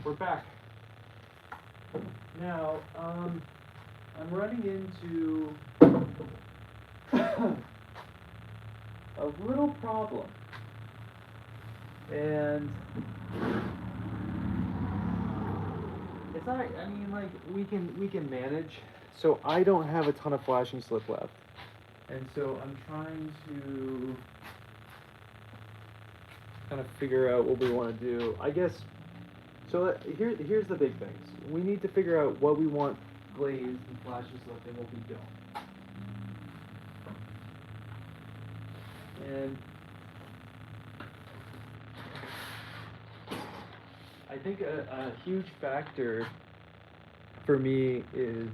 we're back. Now, I'm running into a little problem. And it's not, I mean, like, we can manage. So I don't have a ton of flashing slip left. And so I'm trying to kind of figure out what we want to do. I guess, so here's the big things. We need to figure out what we want glazed and flashing slip and what we don't. And I think a huge factor for me is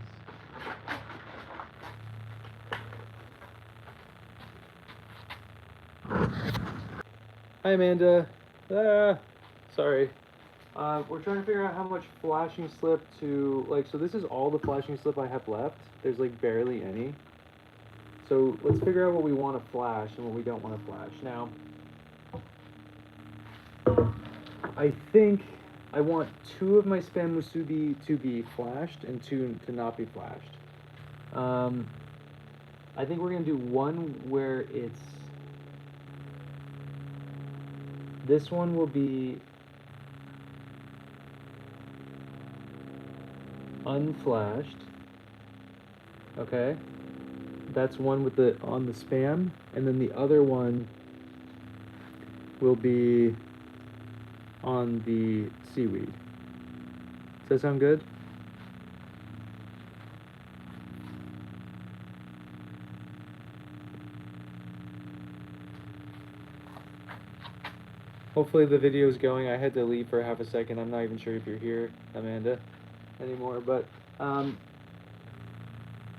hi Amanda. Sorry. We're trying to figure out how much flashing slip to, like, so this is all the flashing slip I have left. There's like barely any. So let's figure out what we want to flash and what we don't want to flash. Now, I think I want 2 of my spam musubi to be flashed and 2 to not be flashed. I think we're going to do one where it's, this one will be unflashed. Okay, that's one with the on the spam, and then the other one will be on the seaweed. Does that sound good? Hopefully the video is going. I had to leave for half a second. I'm not even sure if you're here, Amanda, anymore. But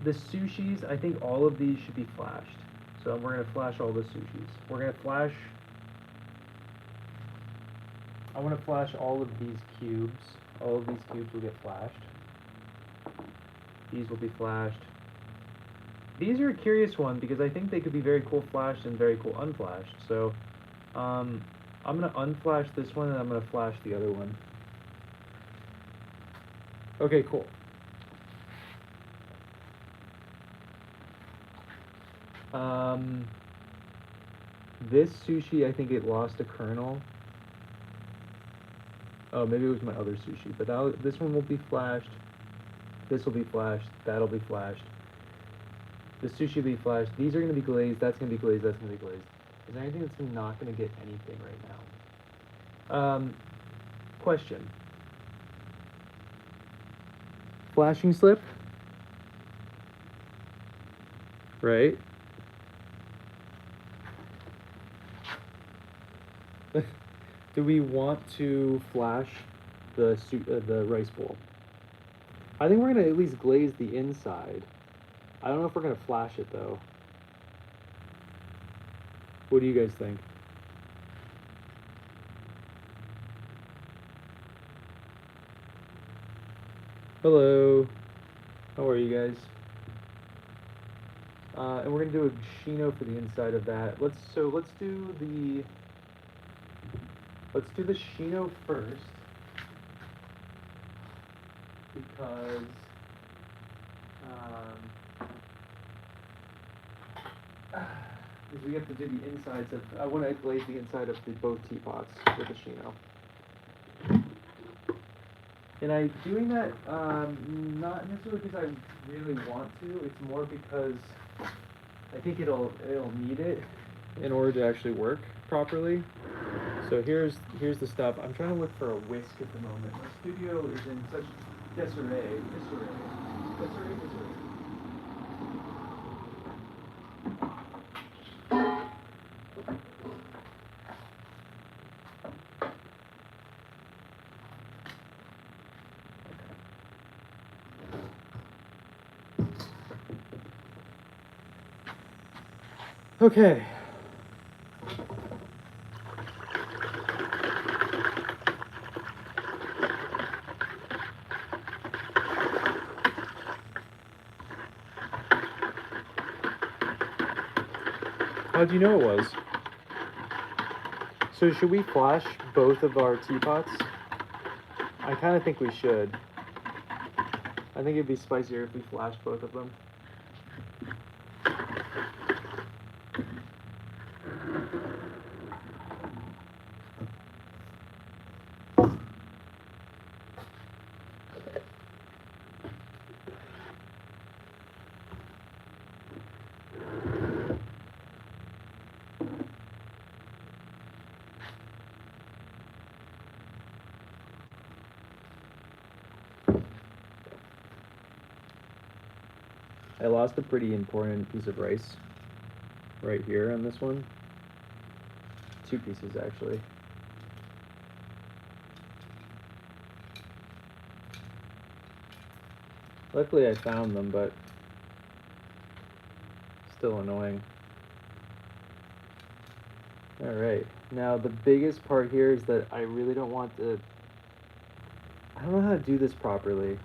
the sushis, I think all of these should be flashed. So we're going to flash all the sushis. We're going to flash, I want to flash all of these cubes. All of these cubes will get flashed. These will be flashed. These are a curious one because I think they could be very cool flashed and very cool unflashed. So I'm going to unflash this one and I'm going to flash the other one. Okay, cool. This sushi, I think it lost a kernel. Oh, maybe it was my other sushi, but this one will be flashed. This will be flashed. That'll be flashed. The sushi will be flashed. These are going to be glazed. That's going to be glazed. That's going to be glazed. Is there anything that's not going to get anything right now? Question. Flashing slip? Right? Do we want to flash the rice bowl? I think we're going to at least glaze the inside. I don't know if we're going to flash it, though. What do you guys think? Hello. How are you guys? And we're going to do a chino for the inside of that. Let's do the chino first. Because we have to do the insides of, I want to glaze the inside of both teapots with the chino. And I'm doing that not necessarily because I really want to, it's more because I think it'll need it in order to actually work properly. So here's the stuff. I'm trying to look for a whisk at the moment. My studio is in such disarray. Okay. How'd you know it was? So should we flash both of our teapots? I kind of think we should. I think it'd be spicier if we flashed both of them. I lost a pretty important piece of rice right here on this one. 2 pieces actually. Luckily I found them, but still annoying. Alright, now the biggest part here is that I really don't want to... I don't know how to do this properly.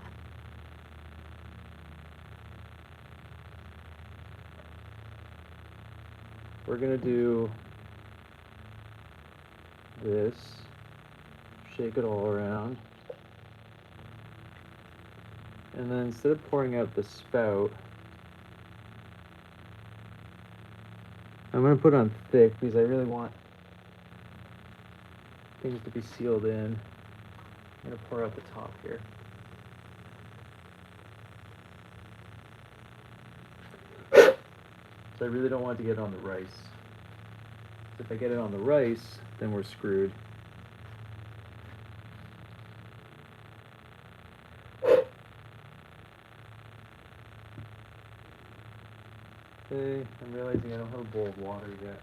We're gonna do this, shake it all around, and then instead of pouring out the spout, I'm gonna put it on thick because I really want things to be sealed in. I'm gonna pour out the top here. So I really don't want to get it on the rice. If I get it on the rice, then we're screwed. Okay, I'm realizing I don't have a bowl of water yet.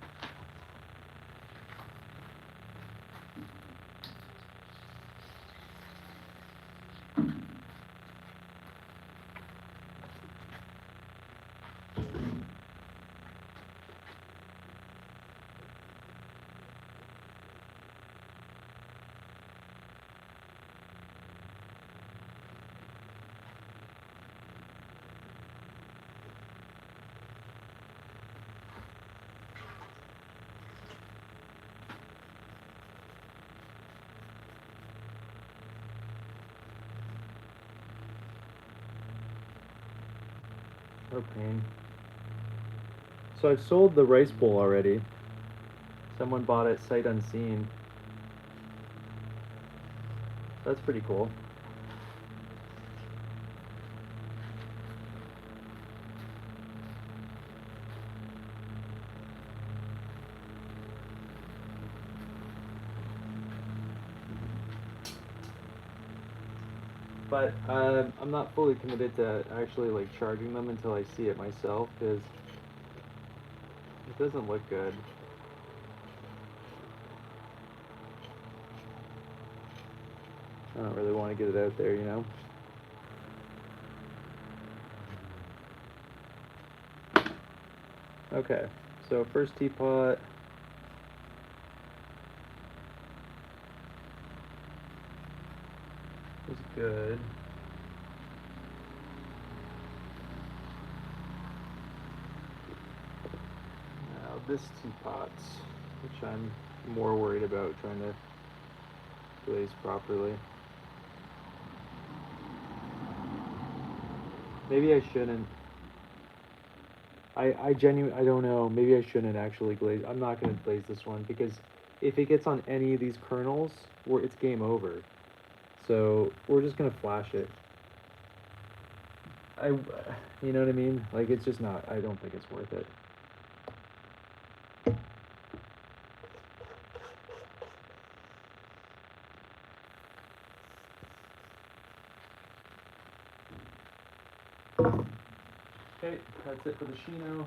No pain. So I've sold the rice bowl already. Someone bought it sight unseen. That's pretty cool. But I'm not fully committed to actually like charging them until I see it myself, because it doesn't look good. I don't really want to get it out there, you know? Okay, so first teapot. Is good. Now this teapot, which I'm more worried about trying to glaze properly. Maybe I shouldn't. I genuinely, I don't know. Maybe I shouldn't actually glaze. I'm not going to glaze this one because if it gets on any of these kernels, it's game over. So we're just going to flash it. You know what I mean? Like, it's just not, I don't think it's worth it. Okay, that's it for the Shino.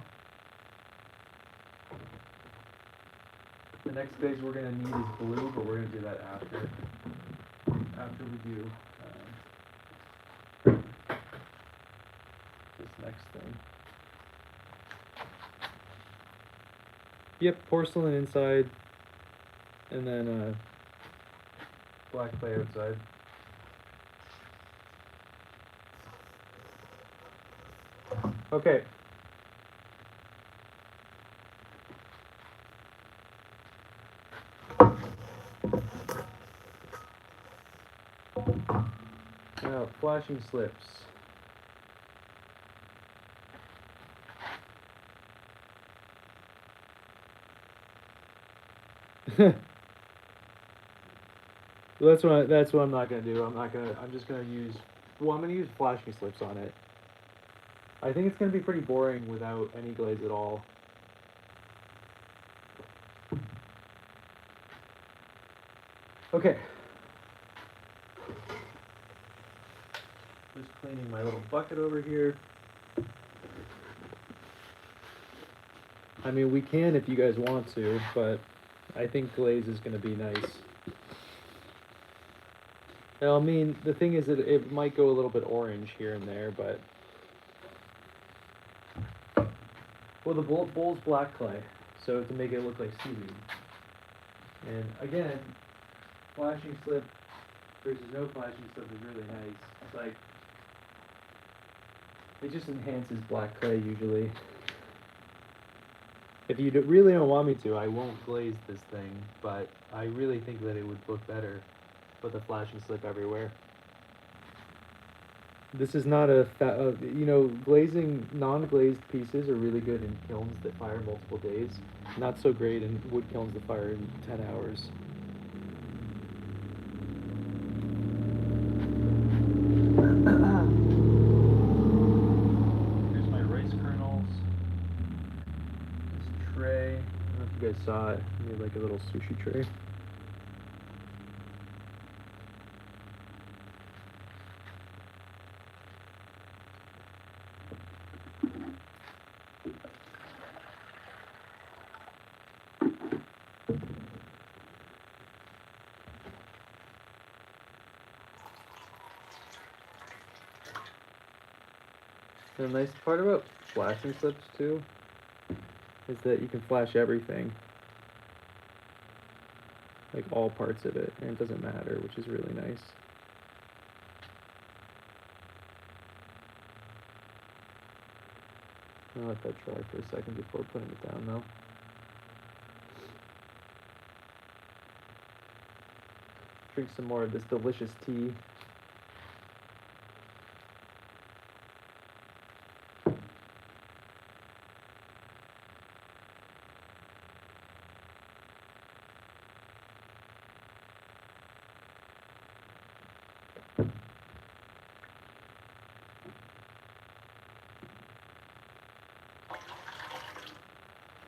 The next glaze we're going to need is blue, but we're going to do that after we do this next thing. Yep, porcelain inside, and then black clay outside. Okay. Now, flashing slips. That's what I'm not gonna do. I'm just gonna use, well, I'm gonna use flashing slips on it. I think it's gonna be pretty boring without any glaze at all. Okay. Just cleaning my little bucket over here. I mean, we can if you guys want to, but I think glaze is gonna be nice. I mean, the thing is that it might go a little bit orange here and there, but... Well, the bowl's black clay, so to make it look like seaweed. And again, flashing slip versus no flashing slip is really nice. It's like, it just enhances black clay usually. If you really don't want me to, I won't glaze this thing, but I really think that it would look better with a flashing slip everywhere. This is not you know, glazing, non-glazed pieces are really good in kilns that fire multiple days. Not so great in wood kilns that fire in 10 hours. Here's my rice kernels. This tray. I don't know if you guys saw it. I made like a little sushi tray. The nice part about flashing slips too is that you can flash everything, like all parts of it, and it doesn't matter, which is really nice. I'll let that dry for a second before putting it down though. Drink some more of this delicious tea.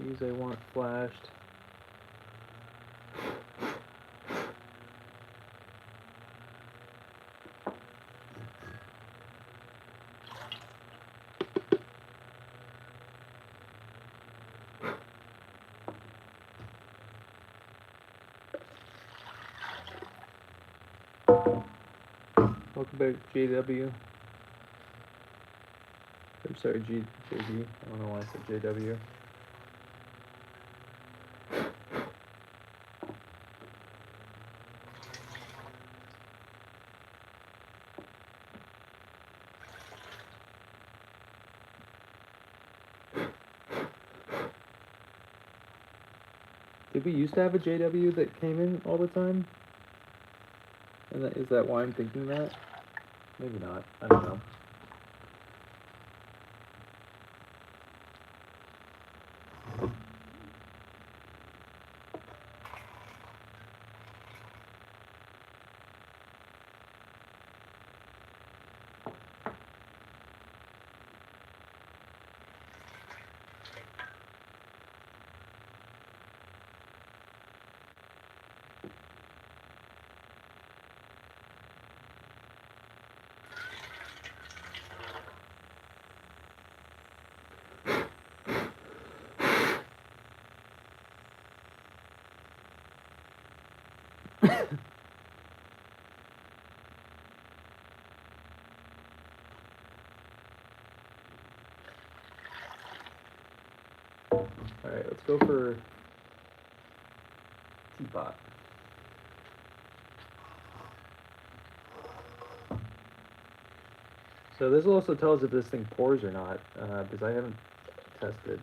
These I want flashed. Welcome back, JW. I'm sorry, JD. I don't know why I said JW. Did we used to have a JW that came in all the time? And is that why I'm thinking that? Maybe not. I don't know. Alright, let's go for teapot. So this will also tell us if this thing pours or not, because I haven't tested.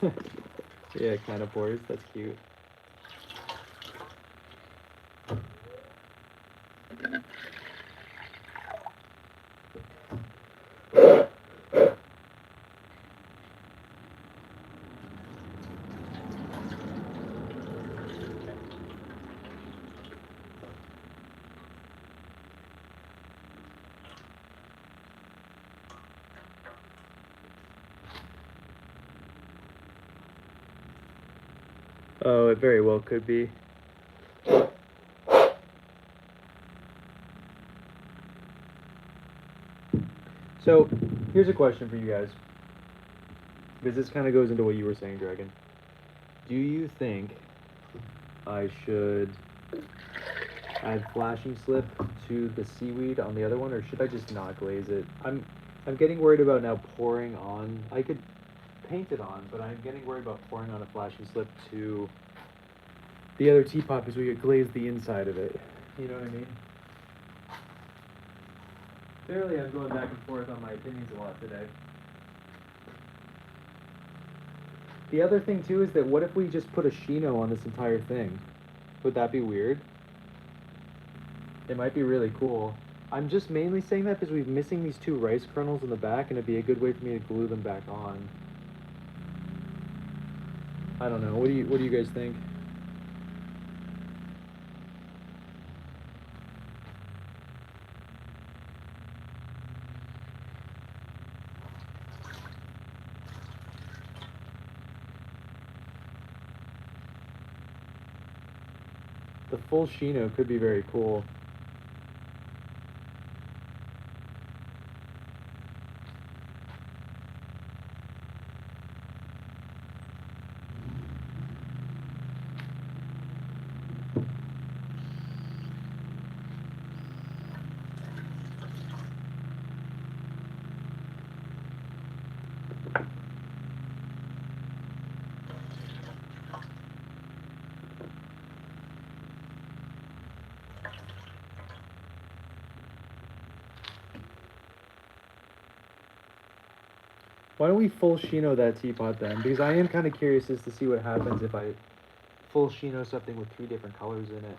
Yeah, it kind of pours. That's cute. Oh, it very well could be. So, here's a question for you guys. Because this kind of goes into what you were saying, Dragon. Do you think I should add flashing slip to the seaweed on the other one, or should I just not glaze it? I'm getting worried about now pouring on. I could paint it on, but I'm getting worried about pouring on a flashing slip to the other teapot because we could glaze the inside of it. You know what I mean? Clearly, I'm going back and forth on my opinions a lot today. The other thing too is that what if we just put a chino on this entire thing? Would that be weird? It might be really cool. I'm just mainly saying that because we're missing these two rice kernels in the back, and it'd be a good way for me to glue them back on. I don't know. What do you guys think? The full chino could be very cool. Why don't we full chino that teapot then? Because I am kind of curious as to see what happens if I full chino something with 3 different colors in it.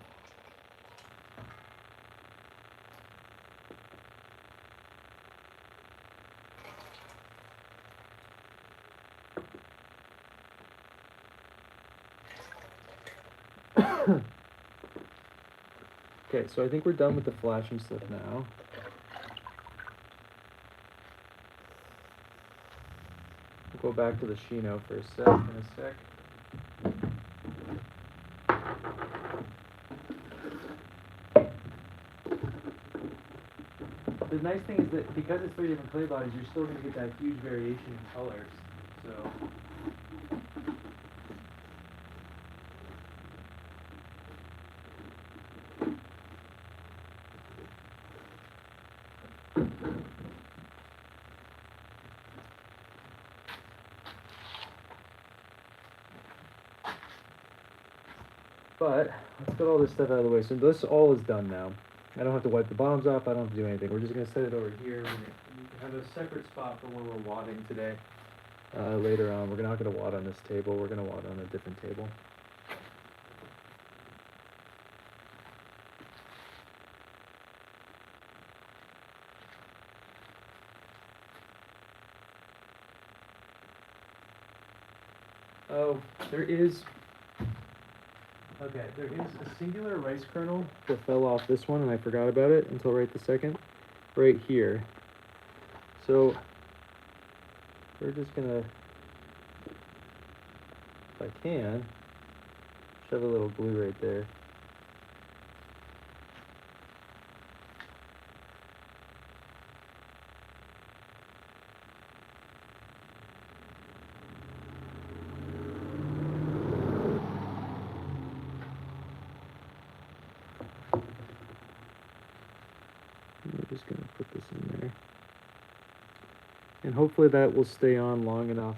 Okay, so I think we're done with the flashing slip now. We'll go back to the chino for a sec. The nice thing is that because it's 3 different clay bodies, you're still going to get that huge variation in colors. So. But let's get all this stuff out of the way. So this all is done now. I don't have to wipe the bottoms off. I don't have to do anything. We're just going to set it over here. We have a separate spot for where we're wadding today. Later on, we're not going to wad on this table. We're going to wad on a different table. Oh, there is a singular rice kernel that fell off this one, and I forgot about it until right this second, right here. So we're just gonna, if I can, shove a little glue right there. We're just gonna put this in there. And hopefully that will stay on long enough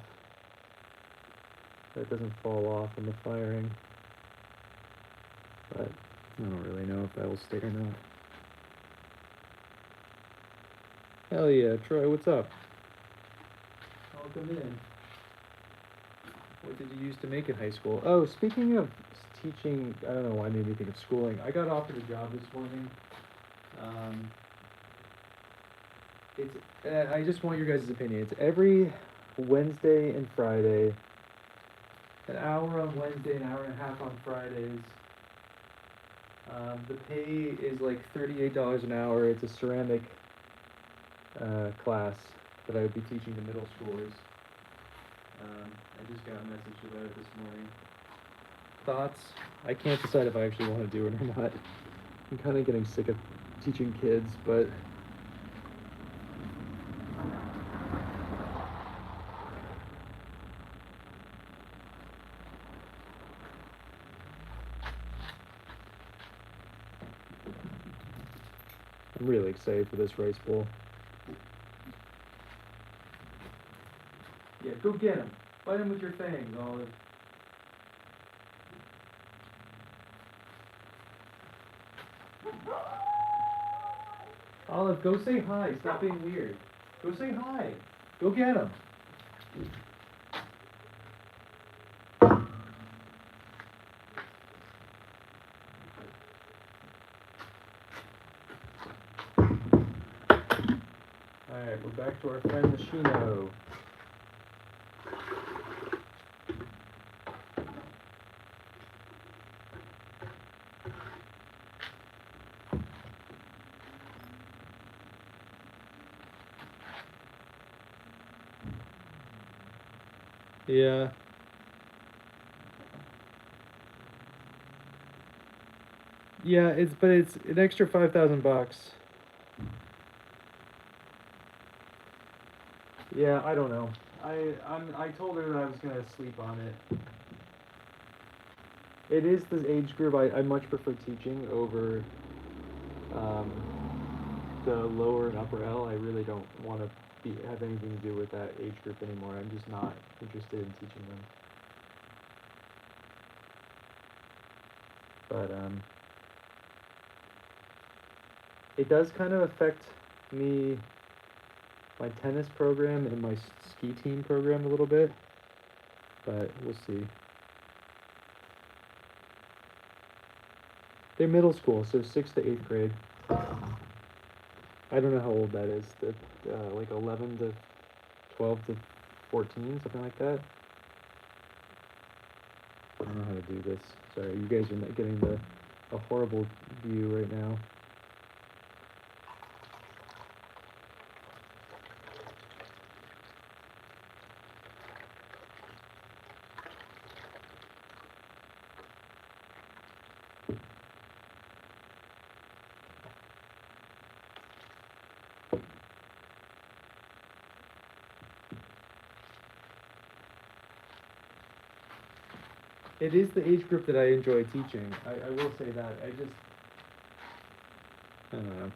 that it doesn't fall off in the firing. But I don't really know if that will stay or not. Hell yeah, Troy, what's up? Welcome in. What did you use to make in high school? Oh, speaking of teaching, I don't know why it made me think of schooling. I got offered a job this morning Um, it's I just want your guys' opinion. It's every Wednesday and Friday, an hour on Wednesday, an hour and a half on Fridays. The pay is like $38 an hour. It's a ceramic class that I would be teaching to middle schoolers. I just got a message about it this morning. Thoughts? I can't decide if I actually want to do it or not. I'm kind of getting sick of teaching kids, but I'm really excited for this rice bowl. Yeah, go get him. Bite him with your fangs, Olive. Olive, go say hi. Stop being weird. Go say hi. Go get him. Alright, we're back to our friend Machino. Yeah. Yeah, it's an extra $5,000. Yeah, I don't know. I told her that I was gonna sleep on it. It is the age group I much prefer teaching over um, the lower and upper L. I really don't want to have anything to do with that age group anymore. I'm just not interested in teaching them. But it does kind of affect me, my tennis program and my ski team program a little bit. But we'll see. They're middle school, so 6th to 8th grade. I don't know how old that is. Like 11 to 12 to 14, something like that. I don't know how to do this. Sorry, you guys are not getting a horrible view right now. It is the age group that I enjoy teaching. I will say that. I don't know.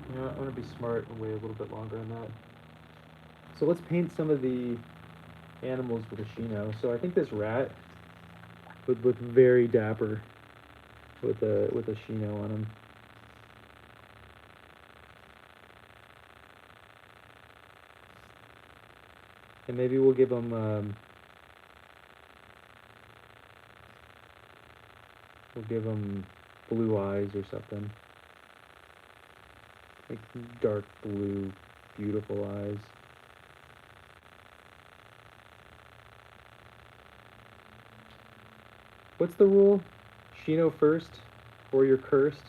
You know what, I'm gonna be smart and wait a little bit longer on that. So let's paint some of the animals with a Shino. So I think this rat would look very dapper with a Shino on him. And maybe we'll give him blue eyes or something. Like dark blue, beautiful eyes. What's the rule? Shino first, or you're cursed?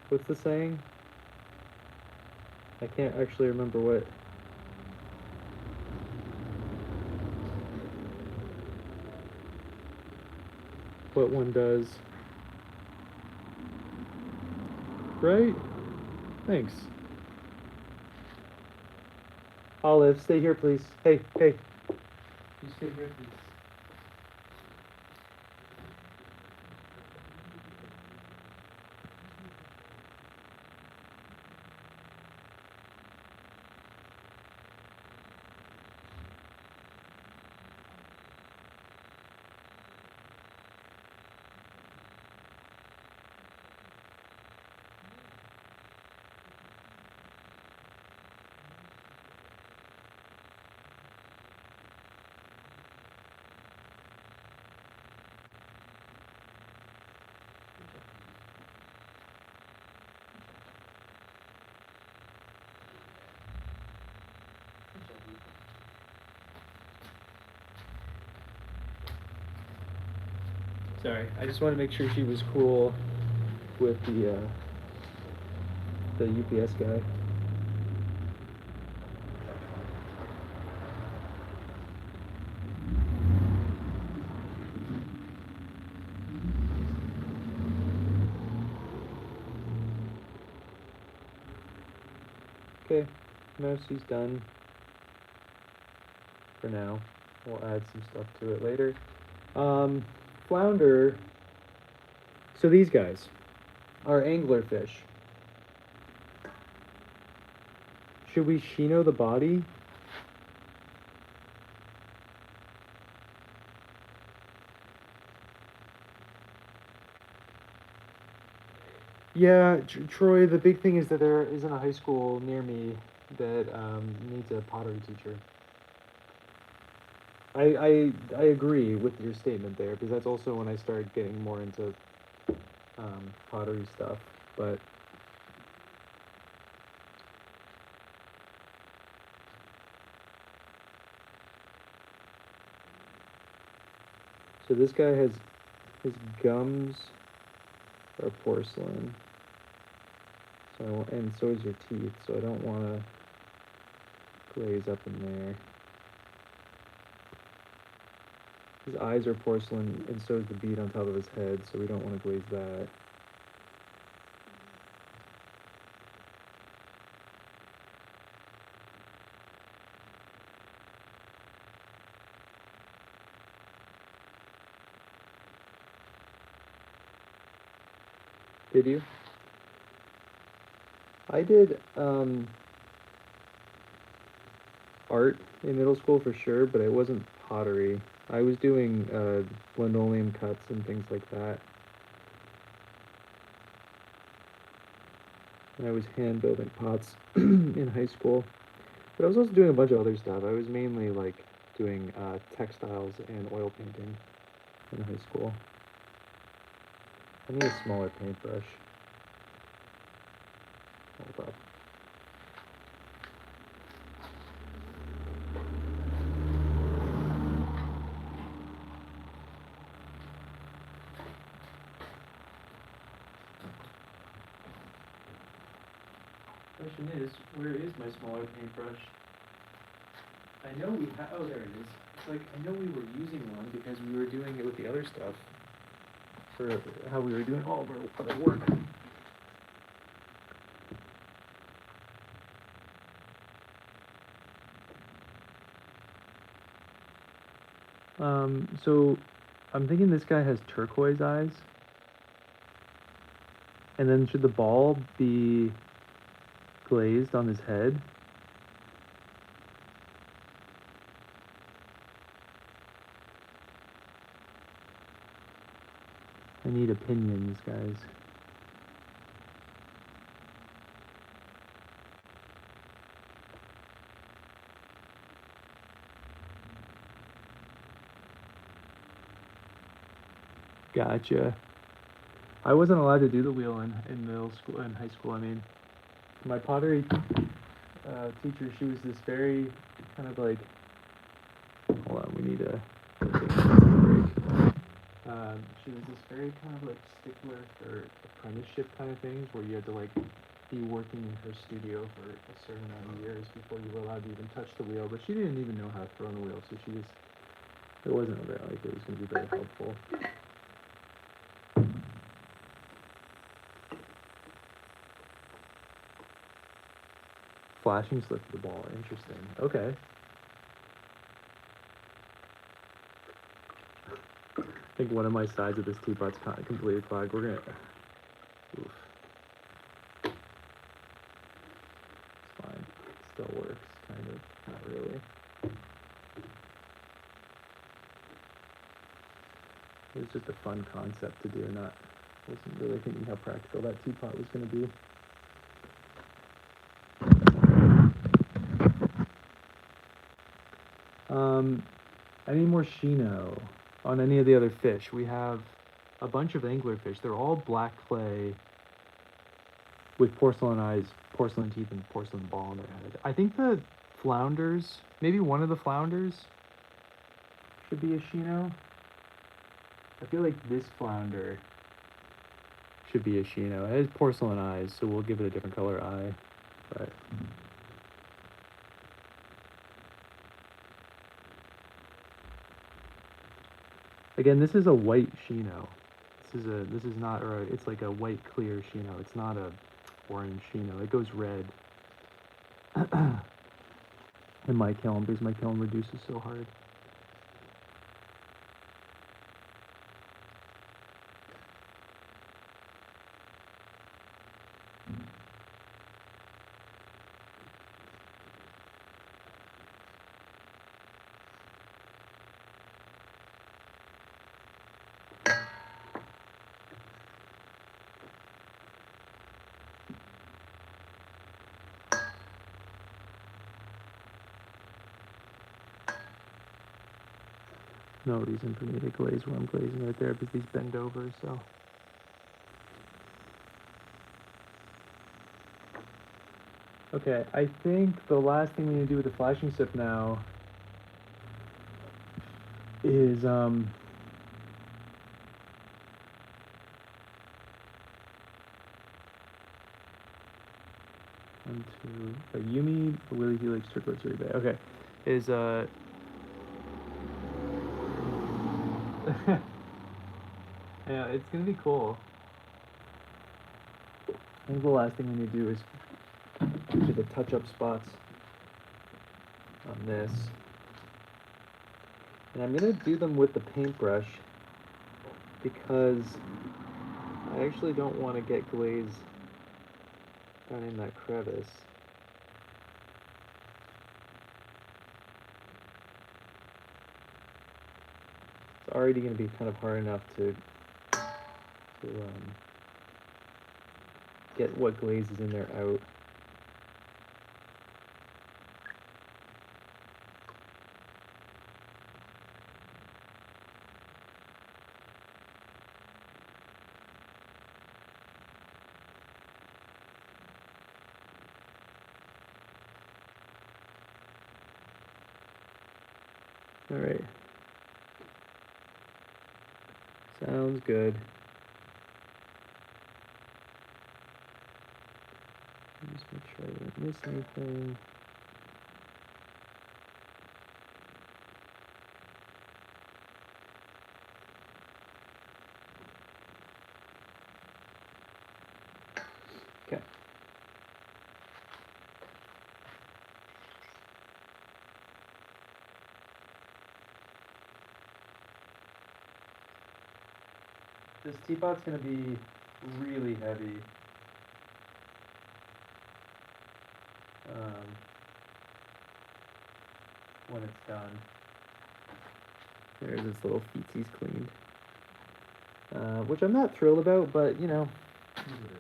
What's the saying? I can't actually remember what one does. Right? Thanks. Olive, stay here, please. Hey, hey. You stay here, please. Sorry, I just wanted to make sure she was cool with the UPS guy. Okay, no, she's done for now. We'll add some stuff to it later. Flounder. So these guys are anglerfish. Should we chino the body? Yeah, Troy, the big thing is that there isn't a high school near me that needs a pottery teacher. I agree with your statement there, because that's also when I started getting more into pottery stuff, but so this guy has his gums are porcelain, so and so is your teeth, so I don't want to glaze up in there. His eyes are porcelain, and so is the bead on top of his head, so we don't want to glaze that. Did you? I did art in middle school for sure, but it wasn't pottery. I was doing linoleum cuts and things like that. And I was hand building pots in high school. But I was also doing a bunch of other stuff. I was mainly like doing textiles and oil painting in high school. I need a smaller paintbrush. Hold up. Question is, where is my smaller paintbrush? I know we have. Oh, there it is. It's like I know we were using one because we were doing it with the other stuff for how we were doing all of our other work. So I'm thinking this guy has turquoise eyes. And then should the ball be glazed on his head? I need opinions, guys. Gotcha. I wasn't allowed to do the wheel in middle school, in high school. I mean, my pottery teacher, she was this very kind of like, hold on, we need a break. She was this very kind of like stickler for apprenticeship kind of things, where you had to like be working in her studio for a certain amount of years before you were allowed to even touch the wheel. But she didn't even know how to throw on the wheel, so she just, it wasn't very like it was going to be very helpful. Flashing slip for the ball. Interesting. Okay. I think one of my sides of this teapot's completely clogged. We're gonna. Oof. It's fine. Still works, kind of. Not really. It was just a fun concept to do. Wasn't really thinking how practical that teapot was gonna be. Any more Shino on any of the other fish? We have a bunch of anglerfish. They're all black clay with porcelain eyes, porcelain teeth, and porcelain ball on their head. I think the flounders, maybe one of the flounders should be a Shino. I feel like this flounder should be a Shino. It has porcelain eyes, so we'll give it a different color eye. But again, this is a white Shino. This is not, or it's like a white clear Shino. It's not a orange Shino. It goes red. In my kiln, because my kiln reduces so hard. No reason for me to glaze where I'm glazing right there because these bend over, so. Okay, I think the last thing we need to do with the flashing slip now is, 1, 2, Yumi, Willie Helix, Turquoise, Uribe. Okay, is, yeah, it's gonna be cool. I think the last thing we need to do is do the touch-up spots on this. And I'm gonna do them with the paintbrush because I actually don't want to get glaze down in that crevice. It's already going to be kind of hard enough to get what glaze is in there out. All right. Sounds good. Just make sure I didn't miss anything. Okay. This teapot's going to be really heavy. When it's done. There's this little feetsies cleaned. Which I'm not thrilled about, but you know, it is what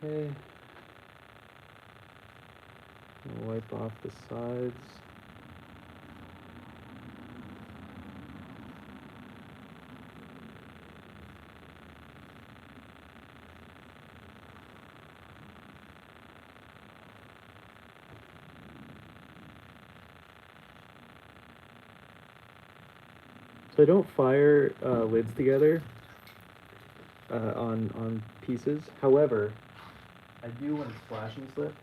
it is. Okay. I'll wipe off the sides. So I don't fire lids together on pieces. However, I do when it's flashing slip.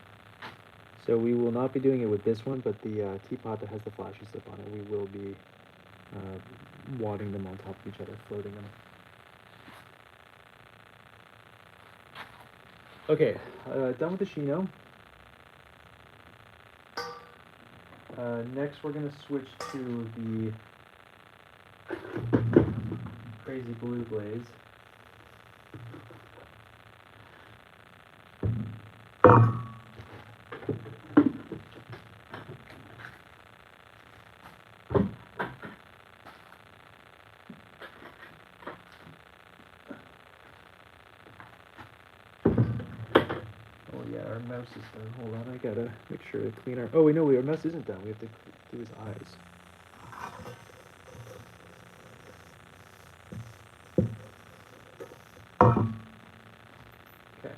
So we will not be doing it with this one, but the teapot that has the flashing slip on it, we will be wadding them on top of each other, floating them. Okay, done with the chino. Next we're gonna switch to the crazy blue glaze. Oh yeah, our mouse is done. Hold on, I gotta make sure to clean our... Oh wait, no, our mouse isn't done. We have to do his eyes. Okay.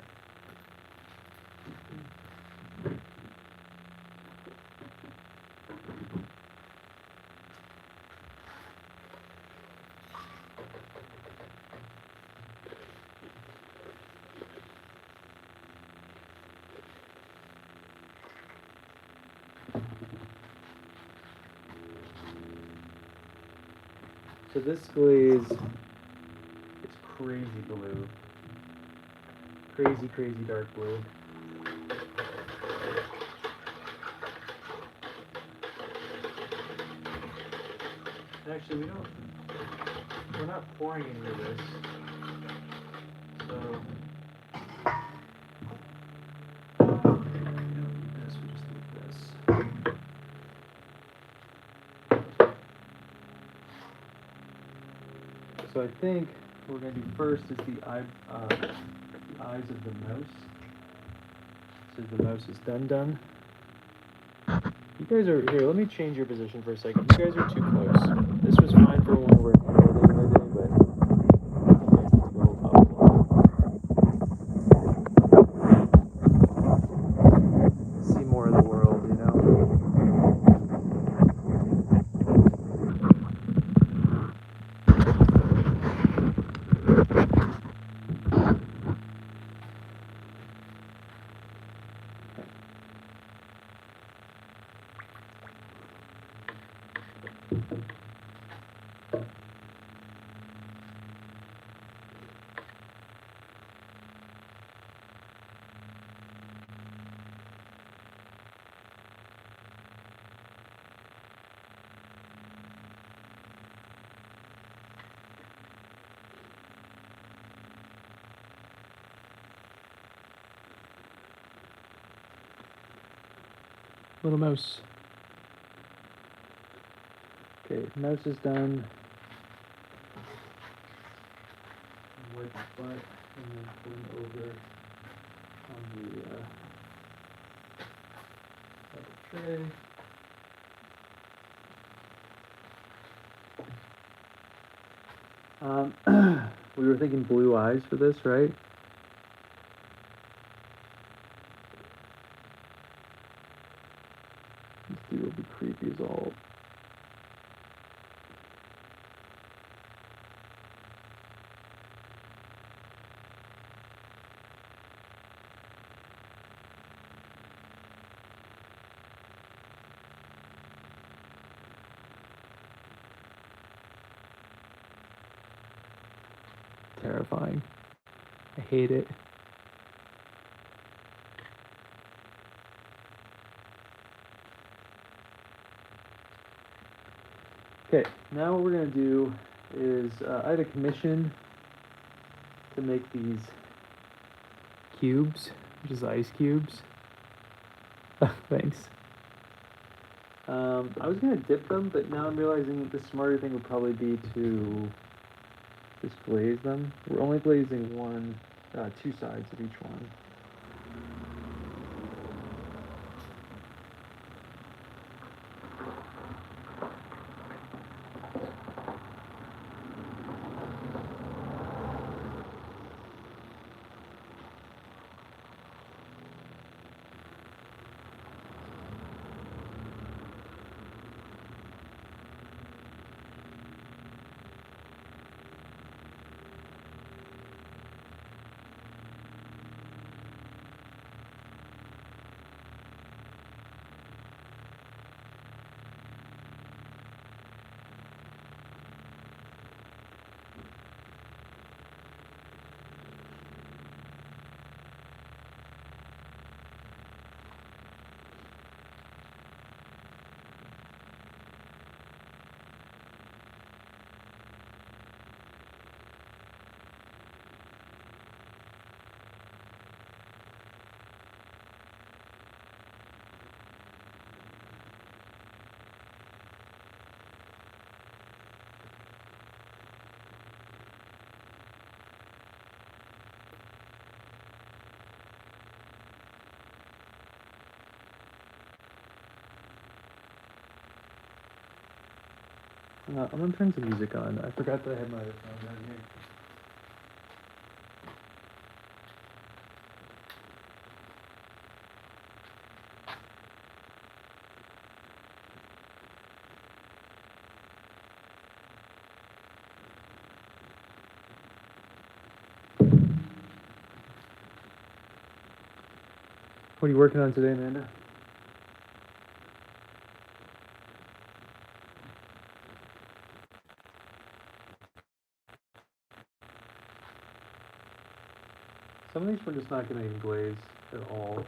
So this glaze is crazy blue. Crazy, crazy dark blue. And actually, we're not pouring any of this. So, we don't need this, we just need this. So I think what we're going to do first is the eyes of the mouse. So the mouse is done. You guys are here. Let me change your position for a second. You guys are too close. This was fine for when we're handholding and everything, but you guys need to go up a little. See more of the world, you know. Little mouse. Okay, mouse is done. Wipe the butt and then put him over on the tray. We were thinking blue eyes for this, right? This dude will be creepy as all. Terrifying. I hate it. Okay, now what we're going to do is I had a commission to make these cubes, which is ice cubes. Thanks. I was going to dip them, but now I'm realizing the smarter thing would probably be to just glaze them. We're only glazing two sides of each one. I'm gonna turn some music on. I forgot that I had my other phone down here. What are you working on today, Amanda? Some of these we're just not gonna even glaze at all.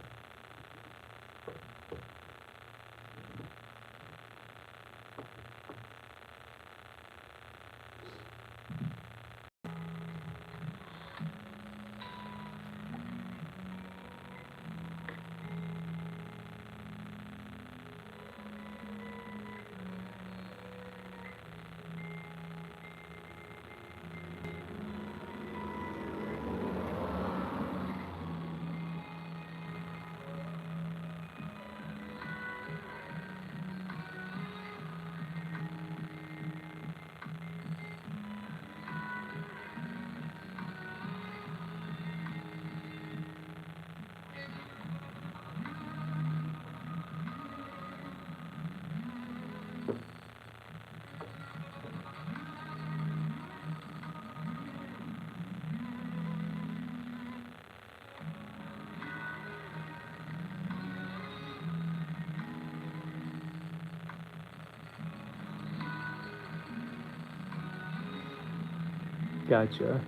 Gotcha.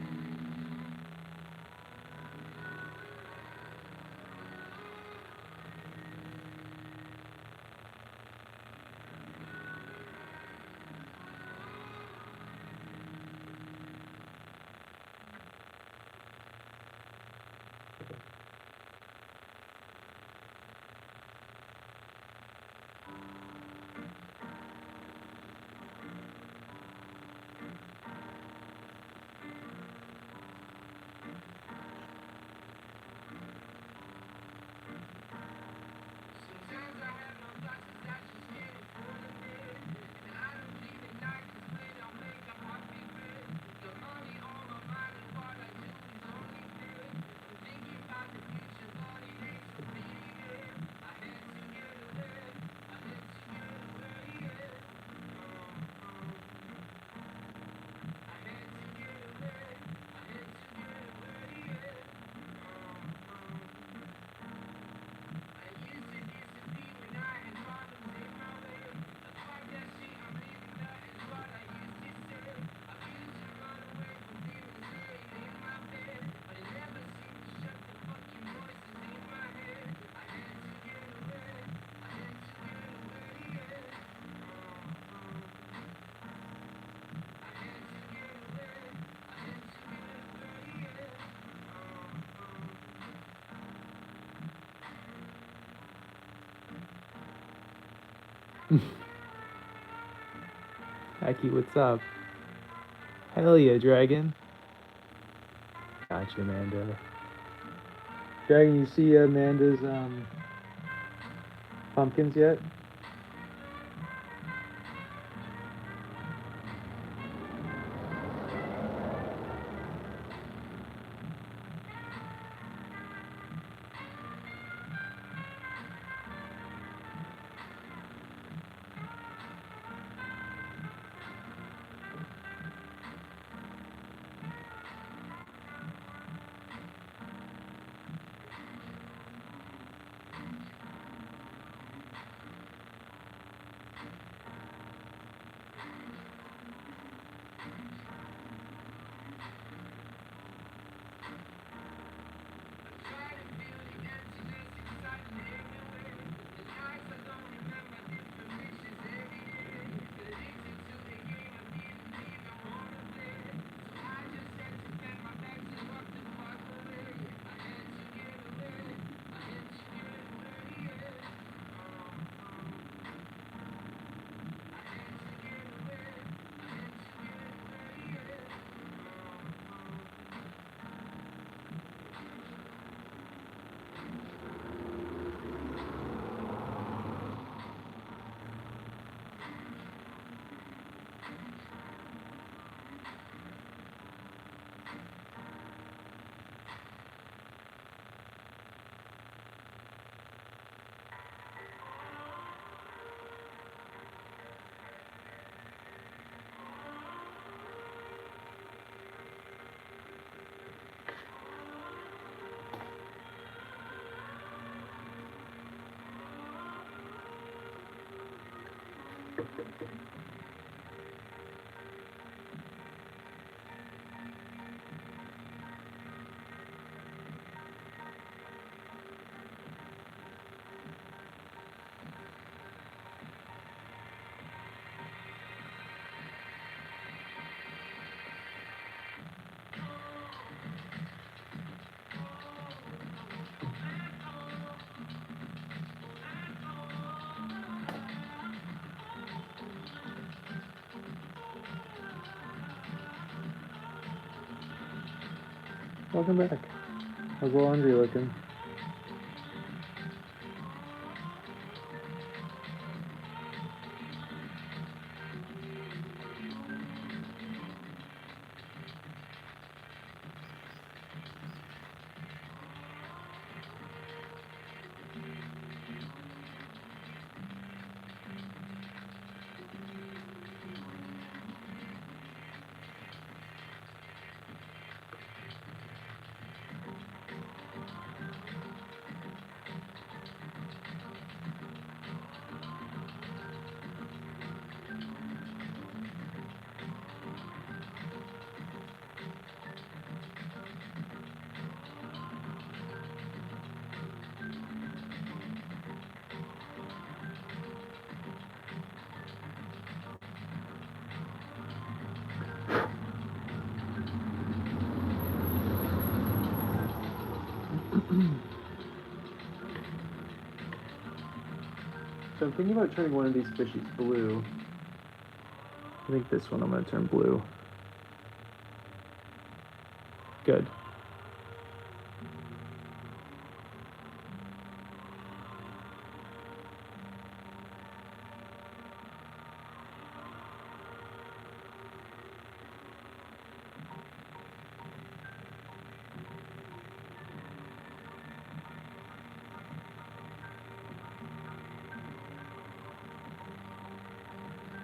Aki, what's up? Hell yeah, Dragon. Gotcha, Amanda. Dragon, you see Amanda's pumpkins yet? Welcome back. How's the laundry looking? So I'm thinking about turning one of these fishies blue. I think this one I'm going to turn blue. Good.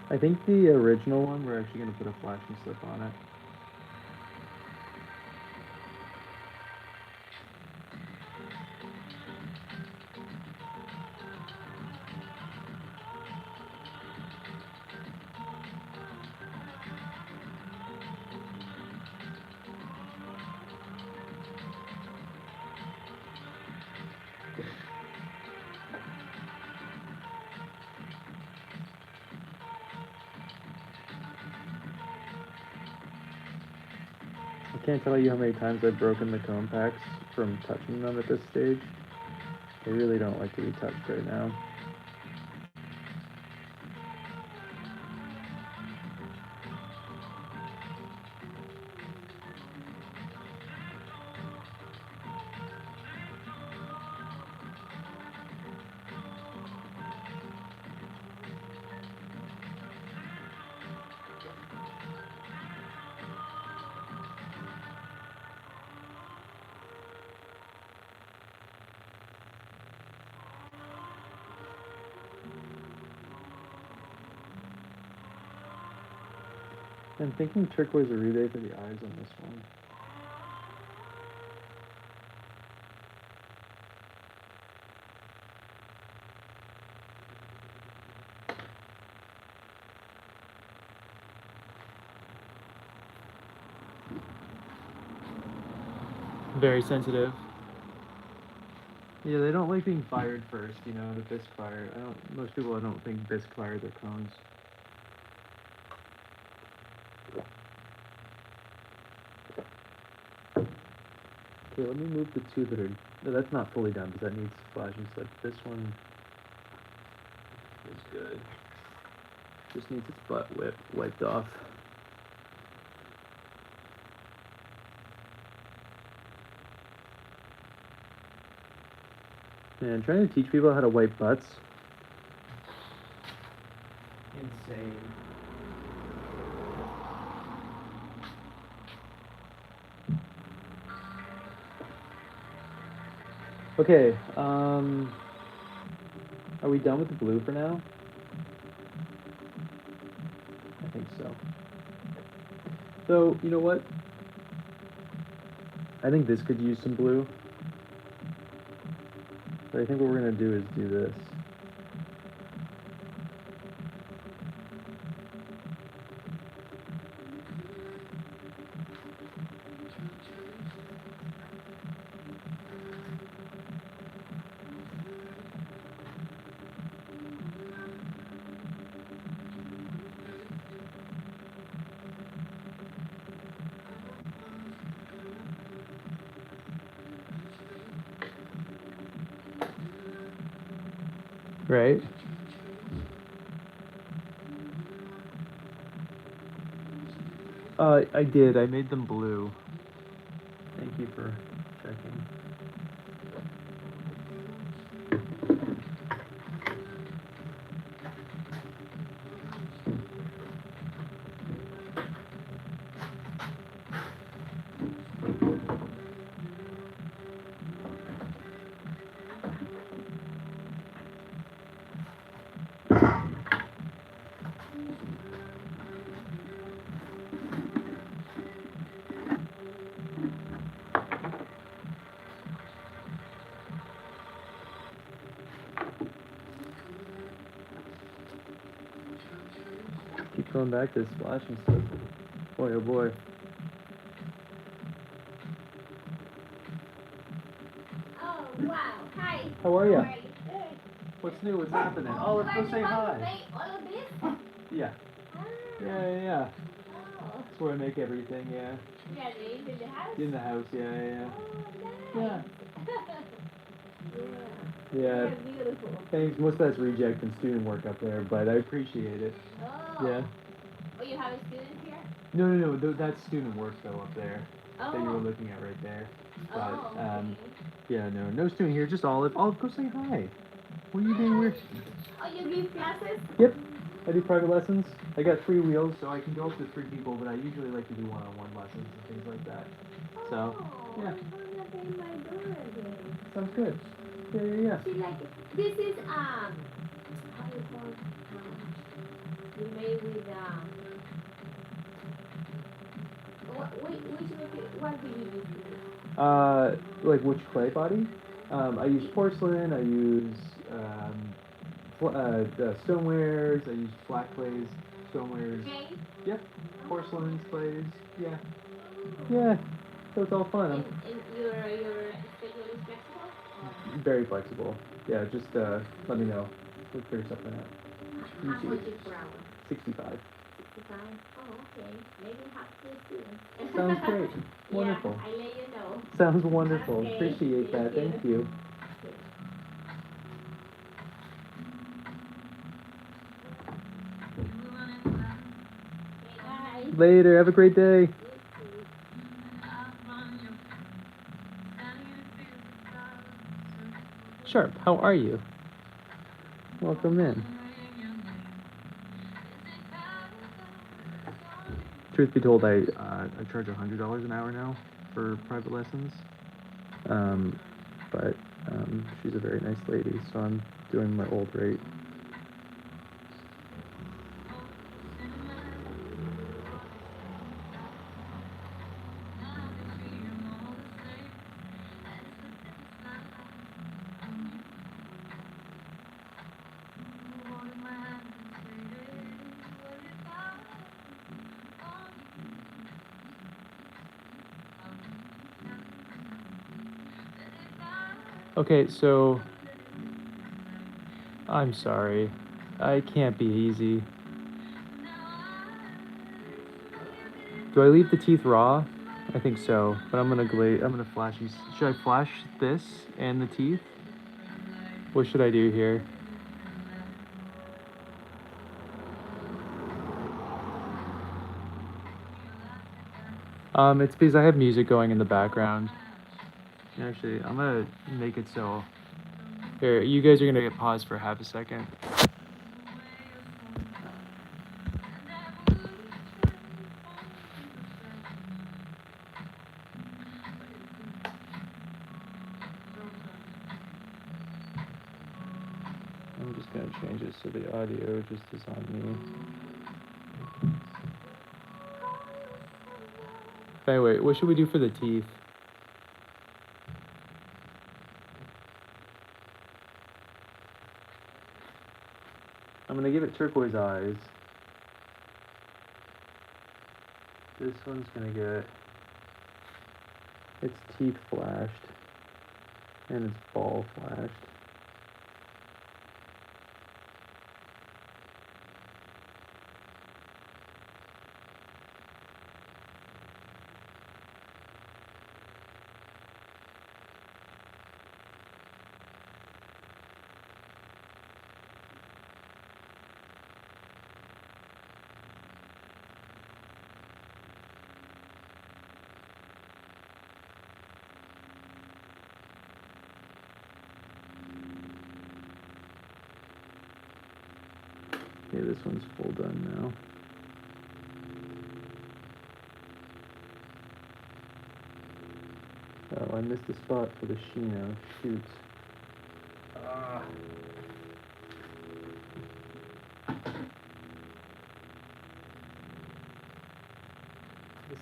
I think the original one, we're actually going to put a flashing slip on it. I can't tell you how many times I've broken the cone packs from touching them at this stage. They really don't like to be touched right now. I'm thinking turquoise aride for the eyes on this one. Very sensitive. Yeah, they don't like being fired first, you know, the bisque fire. Most people I don't think bisque fire their cones. Okay, let me move the two that are, no, that's not fully done because that needs flashing slip. This one is good. Just needs its butt wiped off. Man, trying to teach people how to wipe butts. Insane. Okay, are we done with the blue for now? I think so. So, you know what? I think this could use some blue. But I think what we're gonna do is do this. Right? I did. I made them blue. Thank you for checking. Keep going back to splashing stuff. Boy, oh boy. Oh, wow. Hi. How are ya? Good. What's new? What's happening? Oh, let's go say hi. Make all of this? Yeah. Ah. Yeah. Oh. That's where I make everything, yeah. Really? In the house? In the house, yeah. Oh, Yeah. Yeah. Yeah. They're beautiful. Thanks. Most of that's reject and student work up there, but I appreciate it. Oh. Yeah. Oh, you have a student here? No. That's student work though up there that you were Oh. looking at right there. But Oh, okay. yeah, no student here. Just Olive. Olive, go say hi. What are you doing here? Oh, you give classes? Yep. I do private lessons. I got 3 wheels, so I can go up to 3 people, but I usually like to do one-on-one lessons and things like that. So, Oh, yeah. I'm gonna pay my daughter again. Sounds good. Yeah. She like it. This is how do you call it? We made with what do you use to do? Like which clay body? I use porcelain. I use stonewares. I use flat clays, stonewares. Clay? Yep. Porcelains, clays. Yeah. Oh. Yeah. So it's all fun. And your schedule is flexible? I'm very flexible. Yeah. Just let me know. We'll figure something out. How much is per hour? 65. 65? Oh, okay. Maybe half the students. Sounds great. Wonderful. Yeah, I let you know. Sounds wonderful. Okay, Appreciate that. Thank you. Okay. Okay, bye. Later. Have a great day. You too. Sharp, how are you? Welcome in. Truth be told, I charge $100 an hour now for private lessons. But she's a very nice lady, so I'm doing my old rate. Okay, so I'm sorry. I can't be easy. Do I leave the teeth raw? I think so, but I'm gonna flash these. Should I flash this and the teeth? What should I do here? It's because I have music going in the background. Actually, I'm gonna make it so. Here, you guys are gonna get paused for half a second. I'm just gonna change it so the audio just is on me. Anyway, what should we do for the teeth? I'm gonna give it turquoise eyes. This one's gonna get its teeth flashed and its ball flashed. this one's full done now. Oh, I missed a spot for the Shino. Shoot.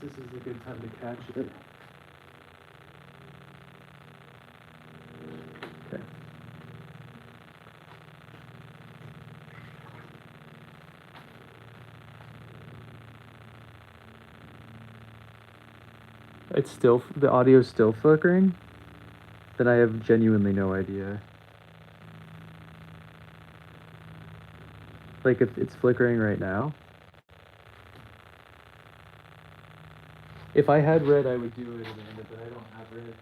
This is a good time to catch it. Okay. It's still, the audio's still flickering? Then I have genuinely no idea. Like, if it's flickering right now? If I had red, I would do it, Amanda, but I don't have red.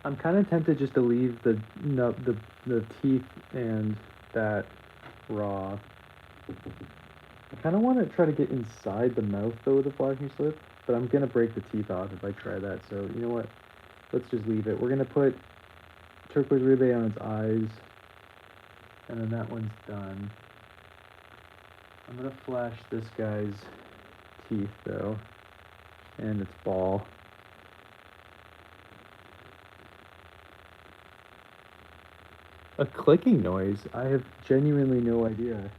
I'm kind of tempted just to leave the teeth and that raw. I kind of want to try to get inside the mouth though with the flashing slip, but I'm gonna break the teeth off if I try that. So you know what? Let's just leave it. We're gonna put turquoise rebate on its eyes, and then that one's done. I'm gonna flash this guy's teeth though, and its ball. A clicking noise? I have genuinely no idea.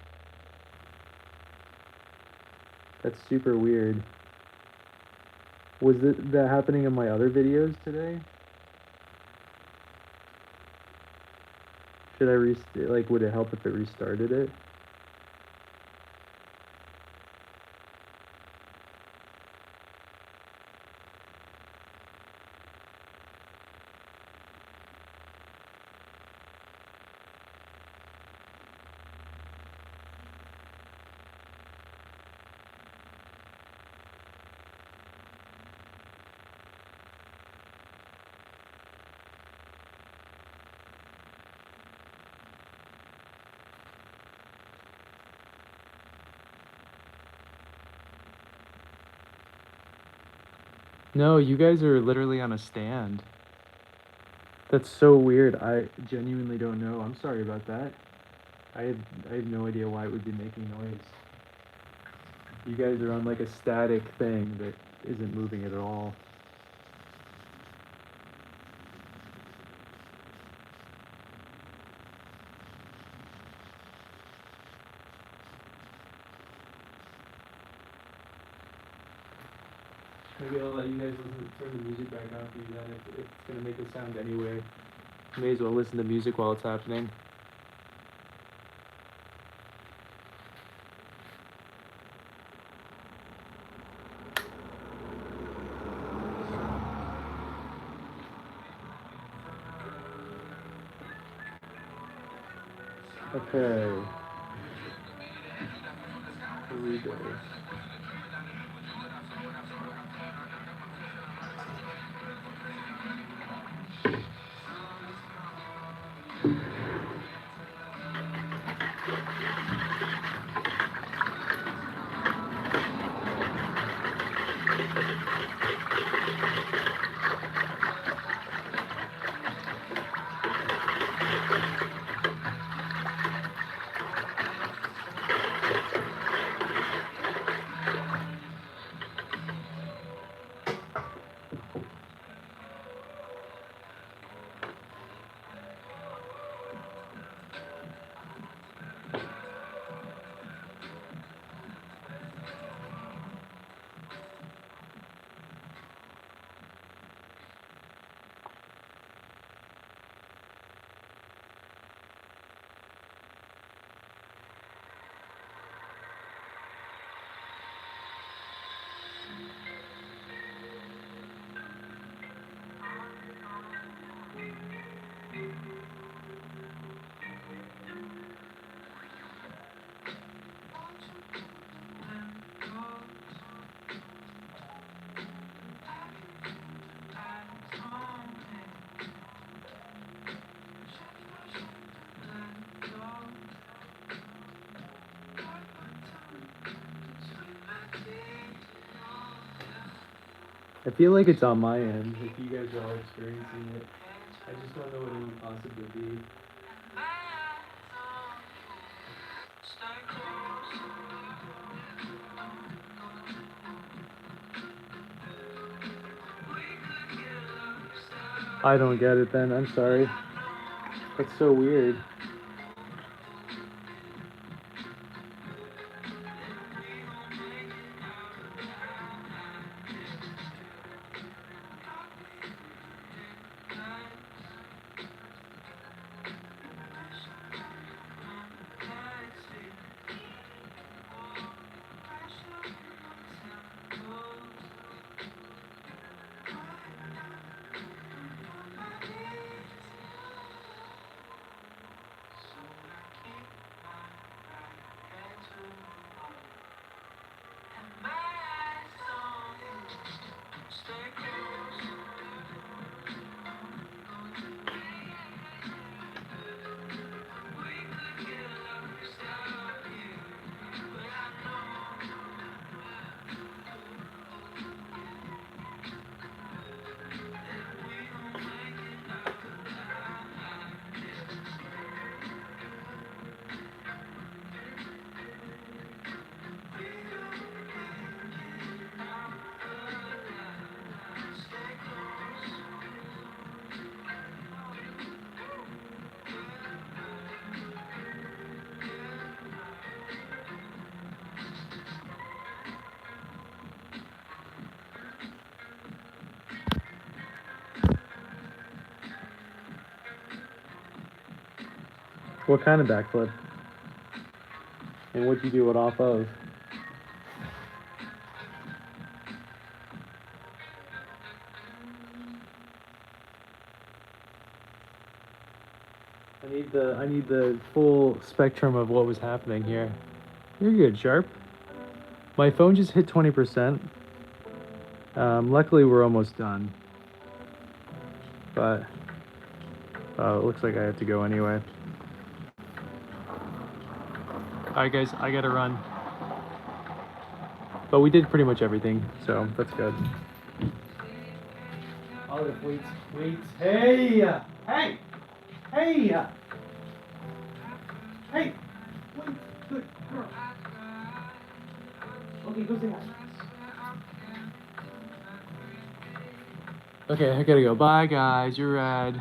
That's super weird. Was that happening in my other videos today? Should I like, would it help if it restarted it? No, you guys are literally on a stand. That's so weird. I genuinely don't know. I'm sorry about that. I have no idea why it would be making noise. You guys are on like a static thing that isn't moving at all. Maybe I'll let you guys turn the music back on for you then if it's gonna make a sound anyway. May as well listen to music while it's happening. Okay. Here we go. I feel like it's on my end, if you guys are all experiencing it. I just don't know what it would possibly be. I don't get it then, I'm sorry. That's so weird. What kind of backflip? And what'd you do it off of? I need the full spectrum of what was happening here. You're good, Sharp. My phone just hit 20%. Luckily we're almost done. But it looks like I have to go anyway. Alright guys, I gotta run. But we did pretty much everything, so that's good. Olive, wait. Hey! Hey! Hey! Hey! Wait! Good girl. Okay, go say hi. Okay, I gotta go. Bye guys, you're rad.